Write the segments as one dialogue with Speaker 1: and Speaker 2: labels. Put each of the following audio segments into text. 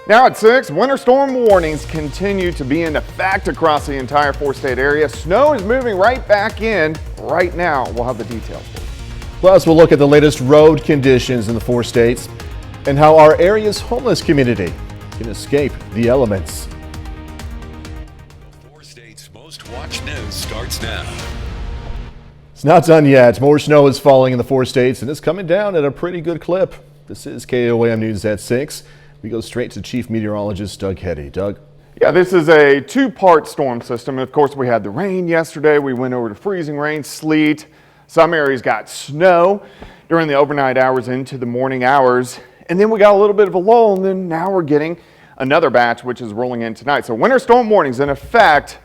Speaker 1: Now at 6, winter storm warnings continue to be in effect across the entire four-state area. Snow is moving right back in right now. We'll have the details for you.
Speaker 2: Plus, we'll look at the latest road conditions in the four states and how our area's homeless community can escape the elements.
Speaker 3: Four states' most watched news starts now.
Speaker 2: It's not done yet. More snow is falling in the four states and it's coming down at a pretty good clip. This is KOAM News at 6. We go straight to Chief Meteorologist Doug Heddy. Doug?
Speaker 1: Yeah, this is a two-part storm system. Of course, we had the rain yesterday. We went over to freezing rain, sleet. Some areas got snow during the overnight hours into the morning hours. And then we got a little bit of a lull, and then now we're getting another batch, which is rolling in tonight. So winter storm warnings in effect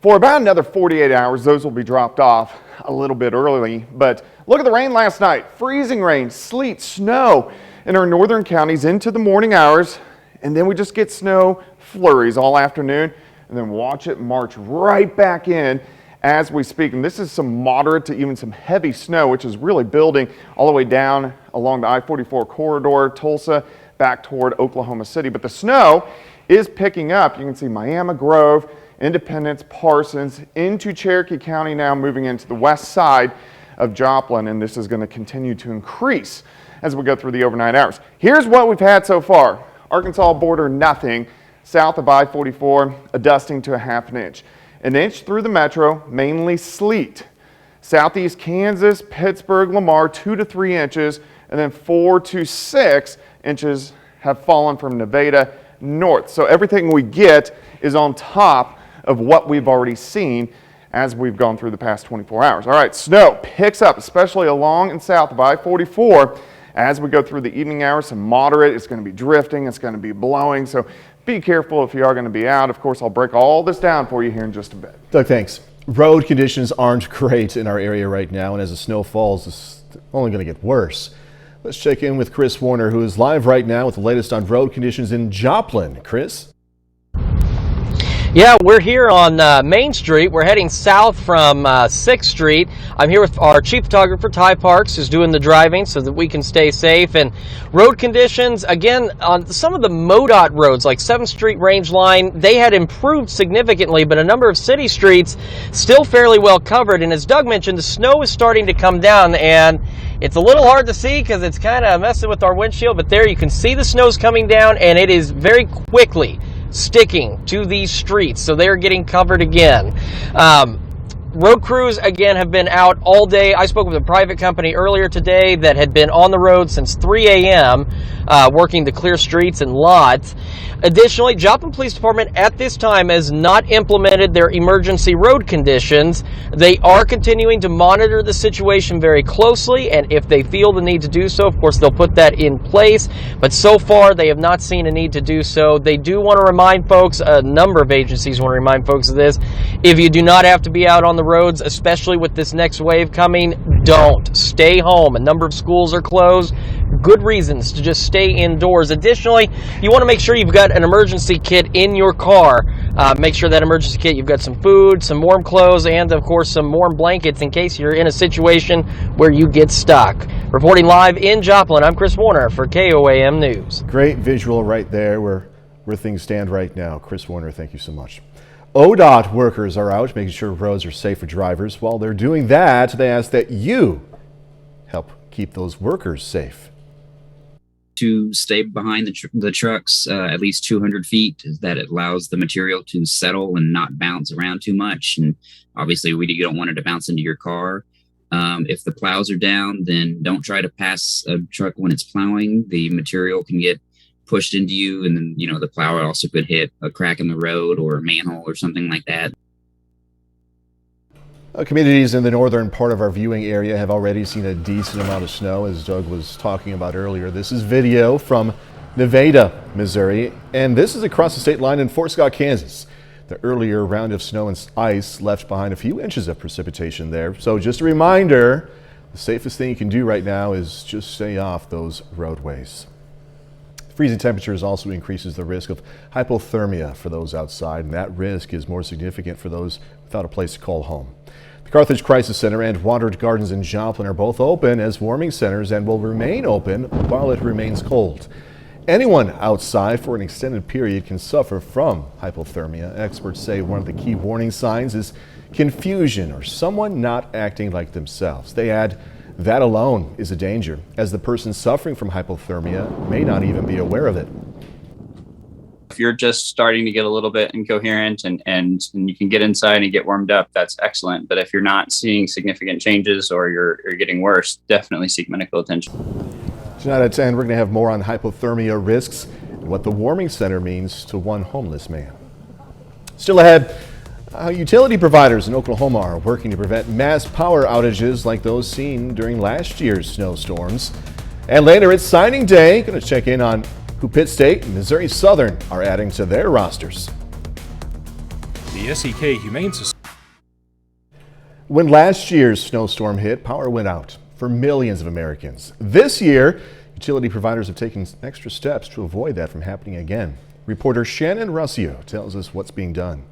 Speaker 1: for about another 48 hours. Those will be dropped off a little bit early. But look at the rain last night. Freezing rain, sleet, snow in our northern counties into the morning hours, and then we just get snow flurries all afternoon, and then watch it march right back in as we speak. And this is some moderate to even some heavy snow, which is really building all the way down along the I-44 corridor, Tulsa, back toward Oklahoma City. But the snow is picking up. You can see Miami Grove, Independence, Parsons, into Cherokee County now, moving into the west side of Joplin, and this is going to continue to increase as we go through the overnight hours. Here's what we've had so far. Arkansas border, nothing. South of I-44, a dusting to a ½ an inch. An inch through the metro, mainly sleet. Southeast Kansas, Pittsburgh, Lamar, 2 to 3 inches, and then 4 to 6 inches have fallen from Nevada north. So everything we get is on top of what we've already seen as we've gone through the past 24 hours. All right, snow picks up, especially along and south of I-44. As we go through the evening hours, some moderate, it's going to be drifting, it's going to be blowing, so be careful if you are going to be out. Of course, I'll break all this down for you here in just a bit.
Speaker 2: Doug, thanks. Road conditions aren't great in our area right now, and as the snow falls, it's only going to get worse. Let's check in with Chris Warner, who is live right now with the latest on road conditions in Joplin. Chris?
Speaker 4: Yeah, we're here on Main Street. We're heading south from 6th Street. I'm here with our chief photographer, Ty Parks, who's doing the driving so that we can stay safe. And road conditions, again, on some of the MoDOT roads, like 7th Street Range Line, they had improved significantly, but a number of city streets still fairly well covered. And as Doug mentioned, the snow is starting to come down, and it's a little hard to see because it's kind of messing with our windshield, but there you can see the snow's coming down, and it is very quickly sticking to these streets, so they're getting covered again. Road crews, again, have been out all day. I spoke with a private company earlier today that had been on the road since 3 a.m. Working to clear streets and lots. Additionally, Joplin Police Department at this time has not implemented their emergency road conditions. They are continuing to monitor the situation very closely, and if they feel the need to do so, of course, they'll put that in place. But so far, they have not seen a need to do so. They do want to remind folks, a number of agencies want to remind folks of this, if you do not have to be out on the roads, especially with this next wave coming, don't. Stay home. A number of schools are closed. Good reasons to just stay indoors. Additionally, you want to make sure you've got an emergency kit in your car. Make sure that emergency kit, you've got some food, some warm clothes, and of course some warm blankets in case you're in a situation where you get stuck. Reporting live in Joplin, I'm Chris Warner for KOAM News.
Speaker 2: Great visual right there where things stand right now. Chris Warner, thank you so much. ODOT workers are out making sure roads are safe for drivers. While they're doing that, they ask that you help keep those workers safe.
Speaker 5: To stay behind the trucks at least 200 feet, that it allows the material to settle and not bounce around too much. And obviously, you don't want it to bounce into your car. If the plows are down, then don't try to pass a truck when it's plowing. The material can get pushed into you, and then the plow also could hit a crack in the road or a manhole or something like that.
Speaker 2: Communities in the northern part of our viewing area have already seen a decent amount of snow, as Doug was talking about earlier. This is video from Nevada, Missouri, and this is across the state line in Fort Scott, Kansas. The earlier round of snow and ice left behind a few inches of precipitation there. So just a reminder, the safest thing you can do right now is just stay off those roadways. Freezing temperatures also increases the risk of hypothermia for those outside, and that risk is more significant for those without a place to call home. The Carthage Crisis Center and Watered Gardens in Joplin are both open as warming centers and will remain open while it remains cold. Anyone outside for an extended period can suffer from hypothermia. Experts say one of the key warning signs is confusion or someone not acting like themselves. They add that alone is a danger, as the person suffering from hypothermia may not even be aware of it.
Speaker 6: If you're just starting to get a little bit incoherent and you can get inside and get warmed up, that's excellent. But if you're not seeing significant changes or you're getting worse, definitely seek medical attention.
Speaker 2: Tonight at 10, we're going to have more on hypothermia risks and what the warming center means to one homeless man. Still ahead, utility providers in Oklahoma are working to prevent mass power outages like those seen during last year's snowstorms. And later, it's signing day. Going to check in on who Pitt State and Missouri Southern are adding to their rosters.
Speaker 7: The SEK Humane Society.
Speaker 2: When last year's snowstorm hit, power went out for millions of Americans. This year, utility providers have taken extra steps to avoid that from happening again. Reporter Shannon Ruscio tells us what's being done.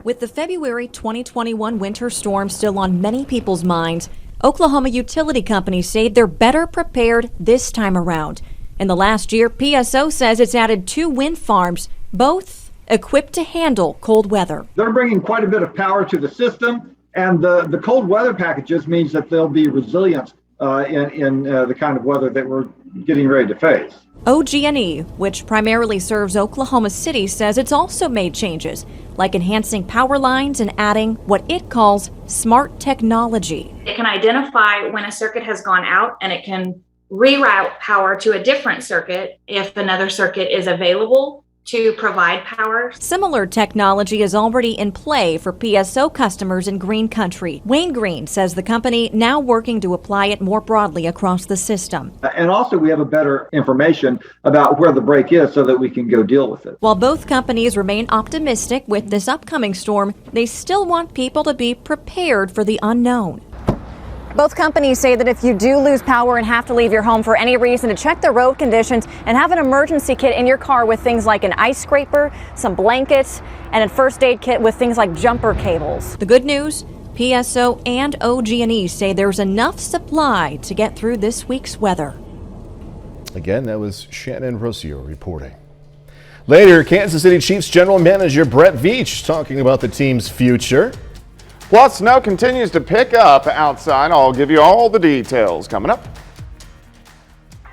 Speaker 8: With the February 2021 winter storm still on many people's minds, Oklahoma utility companies say they're better prepared this time around. In the last year, PSO says it's added 2 wind farms, both equipped to handle cold weather.
Speaker 9: They're bringing quite a bit of power to the system, and the cold weather packages means that they'll be resilient in the kind of weather that we're getting ready to face.
Speaker 8: OG&E, which primarily serves Oklahoma City, says it's also made changes, like enhancing power lines and adding what it calls smart technology.
Speaker 10: It can identify when a circuit has gone out, and it can reroute power to a different circuit if another circuit is available to provide power.
Speaker 8: Similar technology is already in play for PSO customers in Green Country. Wayne Green says the company now working to apply it more broadly across the system.
Speaker 9: And also we have a better information about where the break is so that we can go deal with it.
Speaker 8: While both companies remain optimistic with this upcoming storm, they still want people to be prepared for the unknown.
Speaker 11: Both companies say that if you do lose power and have to leave your home for any reason, to check the road conditions and have an emergency kit in your car with things like an ice scraper, some blankets, and a first aid kit with things like jumper cables.
Speaker 8: The good news, PSO and OG&E say there's enough supply to get through this week's weather.
Speaker 2: Again, that was Shannon Rossio reporting. Later, Kansas City Chiefs General Manager Brett Veach talking about the team's future.
Speaker 1: Plus, snow continues to pick up outside. I'll give you all the details coming up.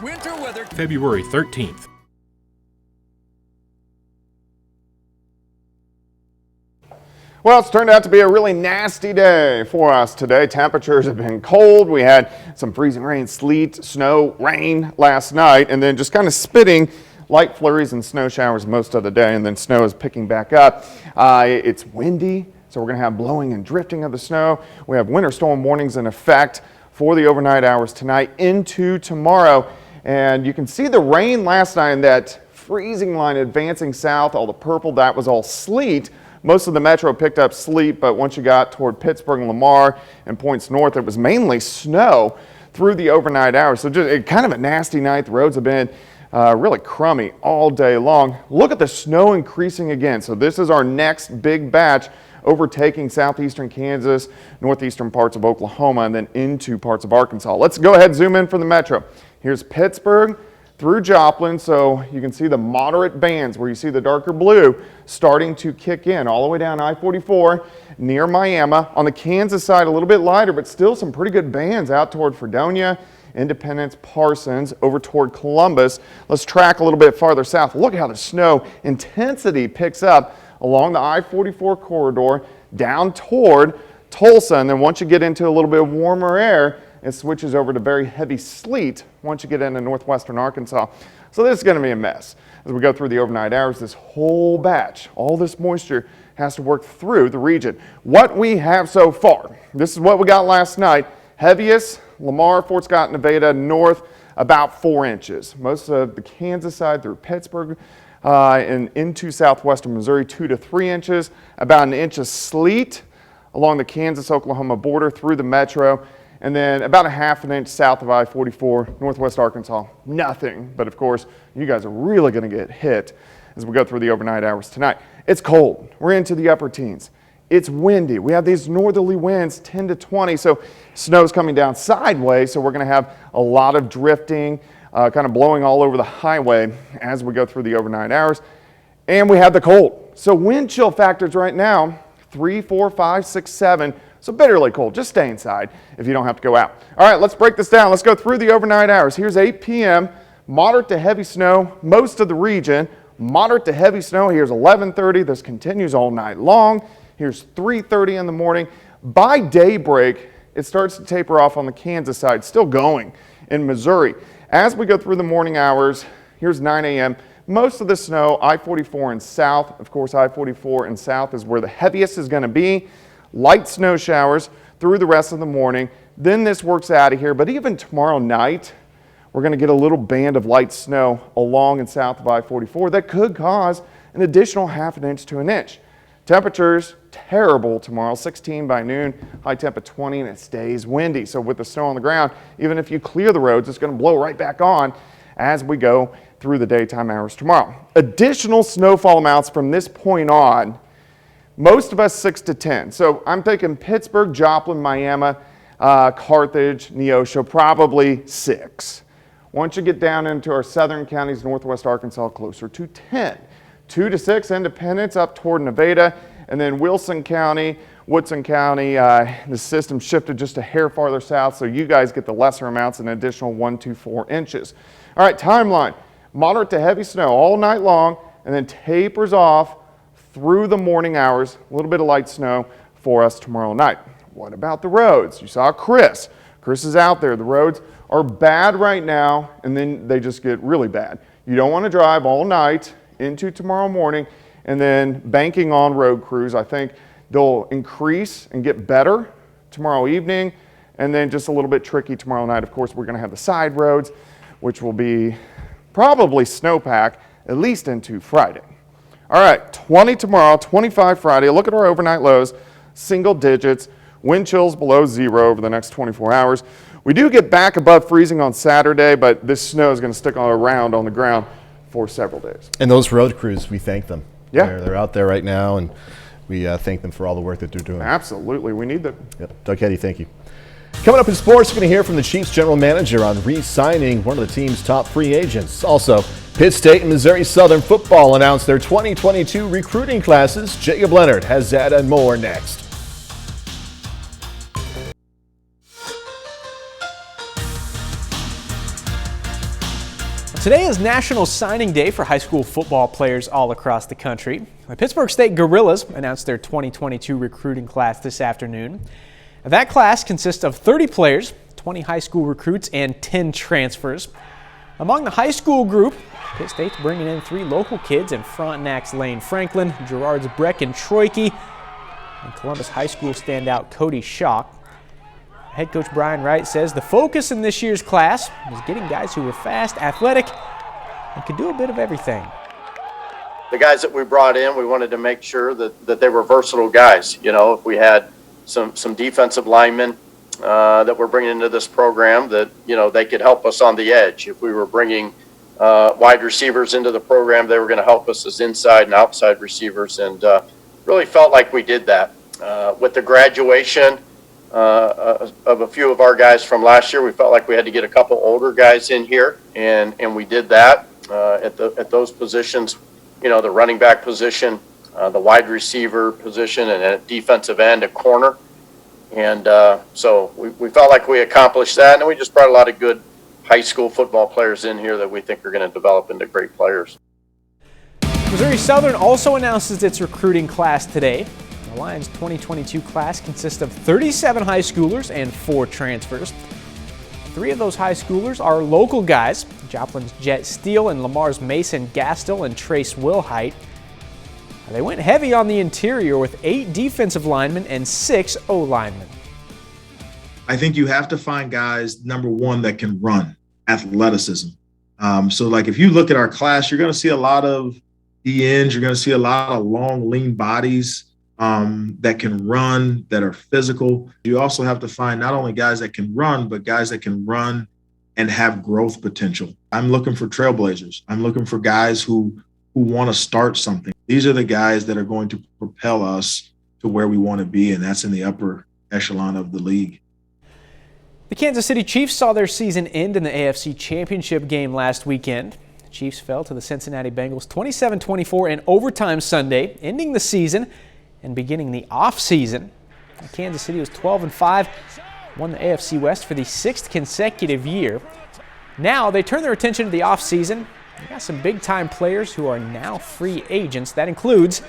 Speaker 7: Winter weather. February 13th.
Speaker 1: Well, it's turned out to be a really nasty day for us today. Temperatures have been cold. We had some freezing rain, sleet, snow, rain last night, and then just kind of spitting light flurries and snow showers most of the day, and then snow is picking back up. It's windy. So we're going to have blowing and drifting of the snow. We have winter storm warnings in effect for the overnight hours tonight into tomorrow. And you can see the rain last night, that freezing line advancing south, all the purple, that was all sleet. Most of the metro picked up sleet, but once you got toward Pittsburgh and Lamar and points north, it was mainly snow through the overnight hours. So just kind of a nasty night. The roads have been really crummy all day long. Look at the snow increasing again. So this is our next big batch, overtaking southeastern Kansas, northeastern parts of Oklahoma, and then into parts of Arkansas. Let's go ahead and zoom in for the metro. Here's Pittsburgh through Joplin, so you can see the moderate bands where you see the darker blue starting to kick in all the way down I-44 near Miami. On the Kansas side, a little bit lighter, but still some pretty good bands out toward Fredonia, Independence, Parsons, over toward Columbus. Let's track a little bit farther south. Look how the snow intensity picks up along the I-44 corridor down toward Tulsa, and then once you get into a little bit of warmer air, it switches over to very heavy sleet once you get into northwestern Arkansas. So this is going to be a mess. As we go through the overnight hours, this whole batch, all this moisture has to work through the region. What we have so far, this is what we got last night. Heaviest, Lamar, Fort Scott, Nevada, north, about 4 inches. Most of the Kansas side through Pittsburgh, and into southwestern Missouri, 2 to 3 inches, about 1 inch of sleet along the Kansas-Oklahoma border through the metro, and then about 1/2 inch south of I-44, northwest Arkansas. Nothing, but of course, you guys are really going to get hit as we go through the overnight hours tonight. It's cold. We're into the upper teens. It's windy. We have these northerly winds, 10 to 20, so snow's coming down sideways, so we're going to have a lot of drifting, kind of blowing all over the highway as we go through the overnight hours. And we have the cold. So wind chill factors right now, 3, 4, 5, 6, 7. So bitterly cold. Just stay inside if you don't have to go out. All right, let's break this down. Let's go through the overnight hours. Here's 8 p.m. Moderate to heavy snow, most of the region. Moderate to heavy snow. Here's 11:30. This continues all night long. Here's 3:30 in the morning. By daybreak, it starts to taper off on the Kansas side, still going in Missouri. As we go through the morning hours, here's 9 a.m. Most of the snow, I-44 and south. Of course, I-44 and south is where the heaviest is going to be. Light snow showers through the rest of the morning. Then this works out of here. But even tomorrow night, we're going to get a little band of light snow along and south of I-44 that could cause an additional ½ an inch to an inch. Temperatures terrible tomorrow, 16 by noon, high temp at 20, and it stays windy. So with the snow on the ground, even if you clear the roads, it's going to blow right back on as we go through the daytime hours tomorrow. Additional snowfall amounts from this point on, most of us 6 to 10. So I'm thinking Pittsburgh, Joplin, Miami, Carthage, Neosho, probably 6. Once you get down into our southern counties, northwest Arkansas, closer to 10. 2 to 6, Independence up toward Nevada, and then Wilson County, Woodson County, the system shifted just a hair farther south, so you guys get the lesser amounts, an additional 1 to 4 inches. All right, timeline, moderate to heavy snow all night long, and then tapers off through the morning hours, a little bit of light snow for us tomorrow night. What about the roads? You saw Chris. Chris is out there. The roads are bad right now, and then they just get really bad. You don't want to drive all night into tomorrow morning and then banking on road crews. I think they'll increase and get better tomorrow evening, and then just a little bit tricky tomorrow night. Of course, we're going to have the side roads, which will be probably snowpack at least into Friday. All right, 20 tomorrow, 25 Friday. Look at our overnight lows, single digits, wind chills below 0 over the next 24 hours. We do get back above freezing on Saturday, but this snow is going to stick around on the ground for several days.
Speaker 2: And those road crews, we thank them.
Speaker 1: Yeah.
Speaker 2: They're out there right now, and we thank them for all the work that they're doing.
Speaker 1: Absolutely, we need them.
Speaker 2: Yep. Doug Heddy, thank you. Coming up in sports, we're going to hear from the Chiefs general manager on re-signing one of the team's top free agents. Also, Pitt State and Missouri Southern football announced their 2022 recruiting classes. Jacob Leonard has that and more next.
Speaker 12: Today is National Signing Day for high school football players all across the country. The Pittsburgh State Gorillas announced their 2022 recruiting class this afternoon. That class consists of 30 players, 20 high school recruits, and 10 transfers. Among the high school group, Pitt State's bringing in 3 local kids in Frontenac's Lane Franklin, Girard's Brecken Troike, and Columbus High School standout Cody Schock. Head coach Brian Wright says the focus in this year's class is getting guys who are fast, athletic, and can do a bit of everything.
Speaker 13: The guys that we brought in, we wanted to make sure that they were versatile guys. You know, if we had some defensive linemen that we're bringing into this program, that, you know, they could help us on the edge. If we were bringing wide receivers into the program, they were going to help us as inside and outside receivers, and really felt like we did that. With the graduation of a few of our guys from last year, we felt like we had to get a couple older guys in here, and we did that at those positions. You know, the running back position, the wide receiver position, and at defensive end, a corner. And so we felt like we accomplished that, and we just brought a lot of good high school football players in here that we think are going to develop into great players.
Speaker 12: Missouri Southern also announces its recruiting class today. The Lions' 2022 class consists of 37 high schoolers and 4 transfers. 3 of those high schoolers are local guys, Joplin's Jet Steele and Lamar's Mason Gastel and Trace Wilhite. They went heavy on the interior with 8 defensive linemen and 6 O-linemen.
Speaker 14: I think you have to find guys, number one, that can run, athleticism. So like if you look at our class, you're going to see a lot of DNs, you're going to see a lot of long, lean bodies that can run, that are physical. You also have to find not only guys that can run, but guys that can run and have growth potential. I'm looking for trailblazers. I'm looking for guys who want to start something. These are the guys that are going to propel us to where we want to be, and that's in the upper echelon of the league.
Speaker 12: The Kansas City Chiefs saw their season end in the AFC Championship game last weekend. The Chiefs fell to the Cincinnati Bengals 27-24 in overtime Sunday, ending the season and beginning the off-season. Kansas City was 12-5, won the AFC West for the 6th consecutive year. Now they turn their attention to the off-season. They got some big-time players who are now free agents. That includes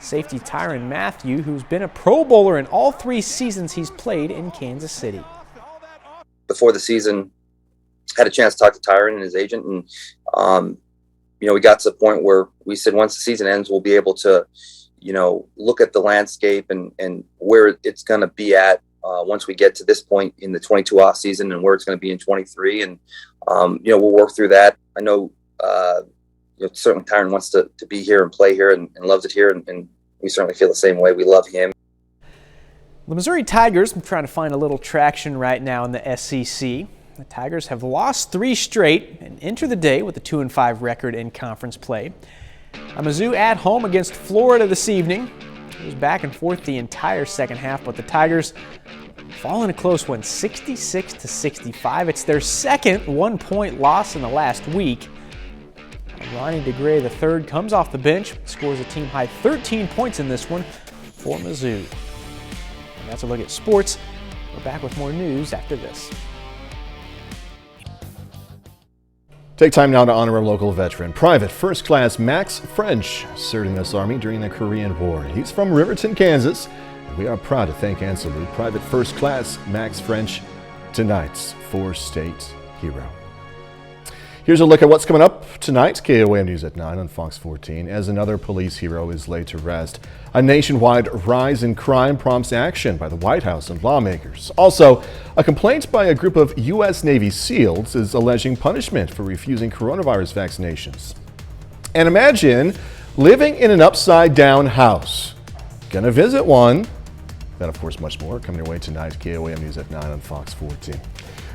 Speaker 12: safety Tyrann Mathieu, who's been a Pro Bowler in all 3 seasons he's played in Kansas City.
Speaker 15: Before the season, had a chance to talk to Tyrann and his agent, and we got to the point where we said once the season ends, we'll be able to, look at the landscape and where it's going to be at once we get to this point in the 22 off season and where it's going to be in 23, and we'll work through that. I know certainly Tyrann wants to be here and play here and loves it here, and we certainly feel the same way. We love him.
Speaker 12: The Missouri Tigers are trying to find a little traction right now in the SEC. The Tigers have lost 3 straight and enter the day with a 2-5 record in conference play. Mizzou at home against Florida this evening. It was back and forth the entire second half, but the Tigers fall in a close one, 66-65. It's their second 1-point loss in the last week. Ronnie DeGray III comes off the bench, scores a team-high 13 points in this one for Mizzou. And that's a look at sports. We're back with more news after this.
Speaker 2: Take time now to honor a local veteran, Private First Class Max French, served in this Army during the Korean War. He's from Riverton, Kansas, and we are proud to thank and salute Private First Class Max French, tonight's 4-state hero. Here's a look at what's coming up tonight. KOAM News at 9 on Fox 14 as another police hero is laid to rest. A nationwide rise in crime prompts action by the White House and lawmakers. Also, a complaint by a group of U.S. Navy SEALs is alleging punishment for refusing coronavirus vaccinations. And imagine living in an upside-down house. Gonna visit one. That, of course, much more coming your way tonight. KOAM News at 9 on Fox 14.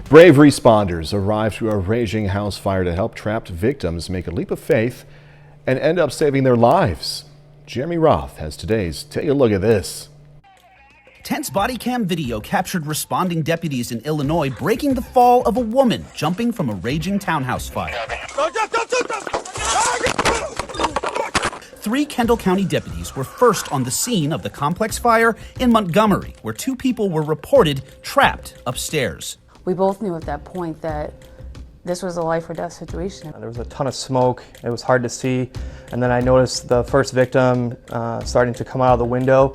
Speaker 2: Brave responders arrived to a raging house fire to help trapped victims make a leap of faith and end up saving their lives. Jeremy Roth has today's Take a Look at This.
Speaker 16: Tense body cam video captured responding deputies in Illinois breaking the fall of a woman jumping from a raging townhouse fire. 3 Kendall County deputies were first on the scene of the complex fire in Montgomery, where 2 people were reported trapped upstairs.
Speaker 17: We both knew at that point that this was a life or death situation.
Speaker 18: There was a ton of smoke. It was hard to see. And then I noticed the first victim starting to come out of the window.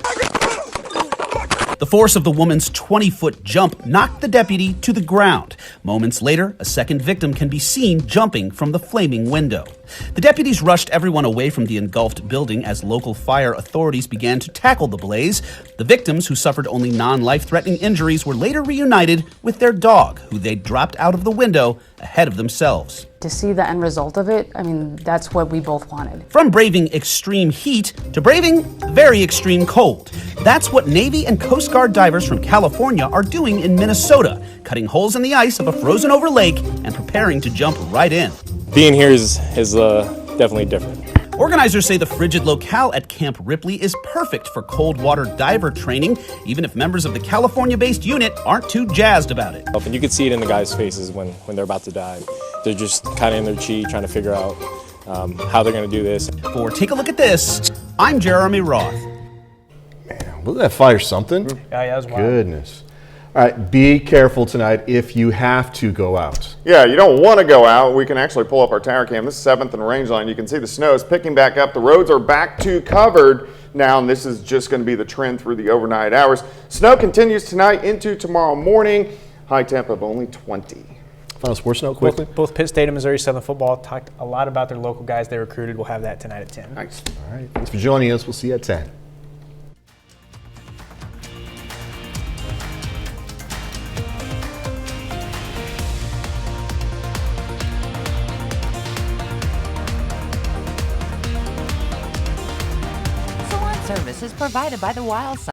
Speaker 16: The force of the woman's 20-foot jump knocked the deputy to the ground. Moments later, a second victim can be seen jumping from the flaming window. The deputies rushed everyone away from the engulfed building as local fire authorities began to tackle the blaze. The victims, who suffered only non-life-threatening injuries, were later reunited with their dog, who they dropped out of the window ahead of themselves.
Speaker 17: To see the end result of it, I mean, that's what we both wanted.
Speaker 16: From braving extreme heat to braving very extreme cold. That's what Navy and Coast Guard divers from California are doing in Minnesota, cutting holes in the ice of a frozen over lake and preparing to jump right in.
Speaker 19: Being here is definitely different.
Speaker 16: Organizers say the frigid locale at Camp Ripley is perfect for cold water diver training, even if members of the California-based unit aren't too jazzed about it.
Speaker 19: And you can see it in the guys' faces when they're about to dive. They're just kind of in their chi trying to figure out how they're going to do this.
Speaker 16: For Take a Look at This, I'm Jeremy Roth.
Speaker 2: Man, wasn't that fire something?
Speaker 12: Yeah, that was wild.
Speaker 2: Goodness. All right, be careful tonight if you have to go out.
Speaker 1: Yeah, you don't want to go out. We can actually pull up our tower cam. This is 7th and Rangeline. You can see the snow is picking back up. The roads are back to covered now, and this is just going to be the trend through the overnight hours. Snow continues tonight into tomorrow morning. High temp of only 20.
Speaker 2: Final sports note quickly.
Speaker 12: Both Pitt State and Missouri Southern football talked a lot about their local guys they recruited. We'll have that tonight at 10.
Speaker 2: Nice. All right, thanks for joining us. We'll see you at 10.
Speaker 20: Service is provided by the Wild Side.